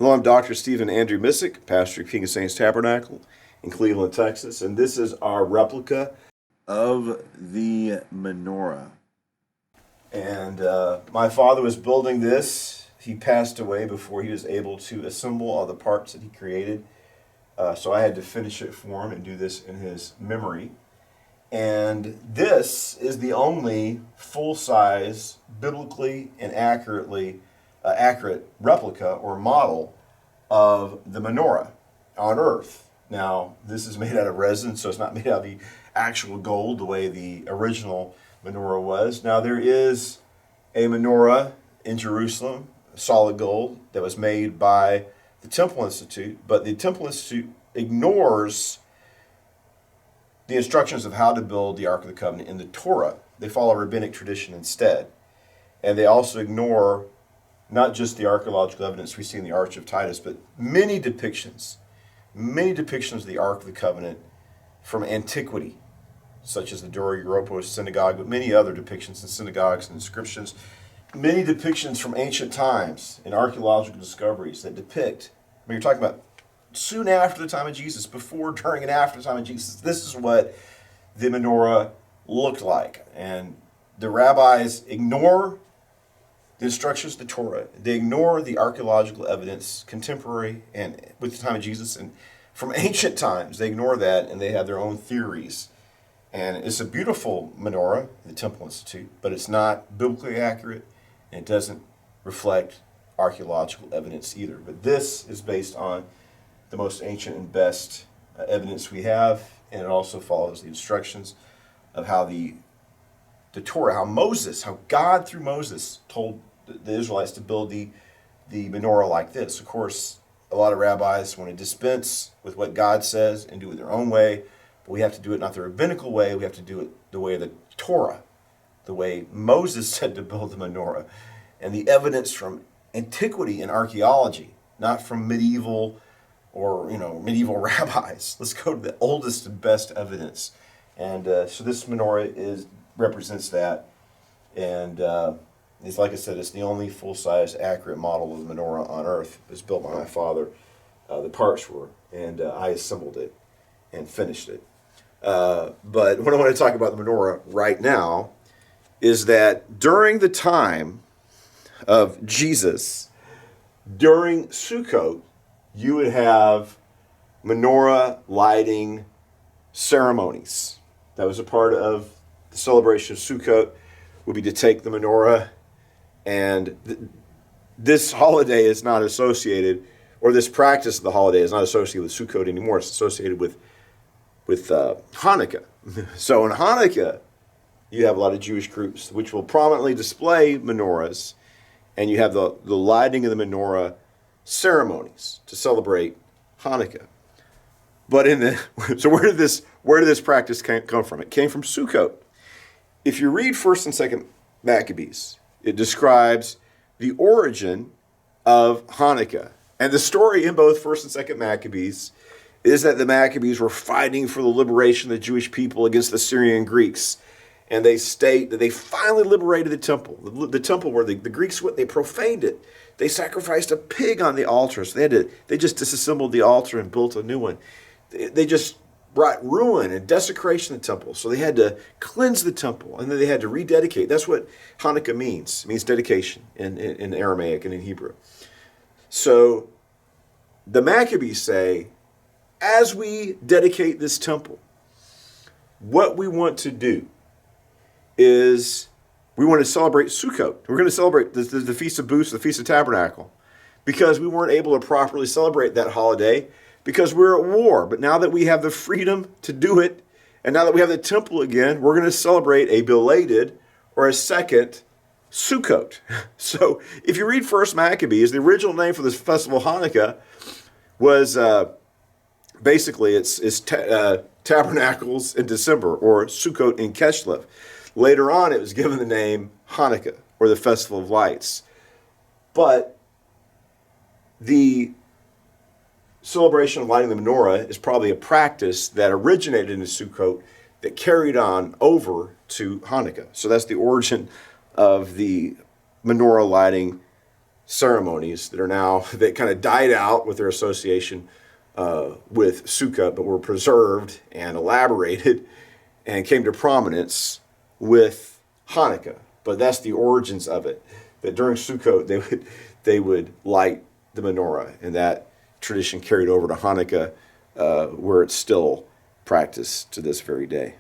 Hello, I'm Dr. Stephen Andrew Missick, pastor of King of Saints Tabernacle in Cleveland, Texas, and this is our replica of the menorah. And my father was building this. He passed away before he was able to assemble all the parts that he created. So I had to finish it for him and do this in his memory. And this is the only full-size, biblically and accurately accurate replica or model of the menorah on earth. Now, this is made out of resin, so it's not made out of the actual gold the way the original menorah was. Now, there is a menorah in Jerusalem, solid gold, that was made by the Temple Institute, but the Temple Institute ignores the instructions of how to build the Ark of the Covenant in the Torah. They follow rabbinic tradition instead. And they also ignore not just the archaeological evidence we see in the Arch of Titus, but many depictions of the Ark of the Covenant from antiquity, such as the Dura Europos synagogue, but many other depictions in synagogues and inscriptions, many depictions from ancient times in archaeological discoveries that depict, I mean, you're talking about soon after the time of Jesus, before, during, and after the time of Jesus. This is what the menorah looked like. And the rabbis ignore the instructions of the Torah. They ignore the archaeological evidence contemporary and with the time of Jesus and from ancient times. They ignore that and they have their own theories. And it's a beautiful menorah, the Temple Institute, but it's not biblically accurate and it doesn't reflect archaeological evidence either. But this is based on the most ancient and best evidence we have, and it also follows the instructions of how the Torah, how God through Moses told the Israelites to build the menorah like this. Of course, a lot of rabbis want to dispense with what God says and do it their own way, but we have to do it not the rabbinical way, we have to do it the way of the Torah, the way Moses said to build the menorah, and the evidence from antiquity and archaeology, not from medieval rabbis. Let's go to the oldest and best evidence. And so this menorah represents that. And it's like I said, it's the only full-size, accurate model of the menorah on earth. It was built by my father. The parts were, and I assembled it and finished it. But what I want to talk about the menorah right now is that during the time of Jesus, during Sukkot, you would have menorah lighting ceremonies. That was a part of the celebration of Sukkot, would be to take the menorah, and this holiday is not associated, or this practice of the holiday is not associated with Sukkot anymore. It's associated with Hanukkah. So in Hanukkah, you have a lot of Jewish groups which will prominently display menorahs, and you have the lighting of the menorah ceremonies to celebrate Hanukkah. But so where did this practice come from? It came from Sukkot. If you read 1st and 2nd Maccabees, it describes the origin of Hanukkah. And the story in both 1st and 2nd Maccabees is that the Maccabees were fighting for the liberation of the Jewish people against the Syrian Greeks. And they state that they finally liberated the temple. The temple where the Greeks, they profaned it. They sacrificed a pig on the altar. So they just disassembled the altar and built a new one. They just brought ruin and desecration to the temple. So they had to cleanse the temple, and then they had to rededicate. That's what Hanukkah means. It means dedication in Aramaic and in Hebrew. So the Maccabees say, as we dedicate this temple, what we want to do is we want to celebrate Sukkot. We're going to celebrate the Feast of Booths, the Feast of Tabernacle, because we weren't able to properly celebrate that holiday because we're at war. But now that we have the freedom to do it, and now that we have the temple again, we're going to celebrate a belated or a second Sukkot. So if you read 1st Maccabees, the original name for this festival, Hanukkah, was basically it's Tabernacles in December, or Sukkot in Kislev. Later on, it was given the name Hanukkah, or the Festival of Lights. But the celebration of lighting the menorah is probably a practice that originated in Sukkot that carried on over to Hanukkah. So that's the origin of the menorah lighting ceremonies that are now, that kind of died out with their association with Sukkot, but were preserved and elaborated and came to prominence with Hanukkah. But that's the origins of it. That during Sukkot they would light the menorah, and that tradition carried over to Hanukkah, where it's still practiced to this very day.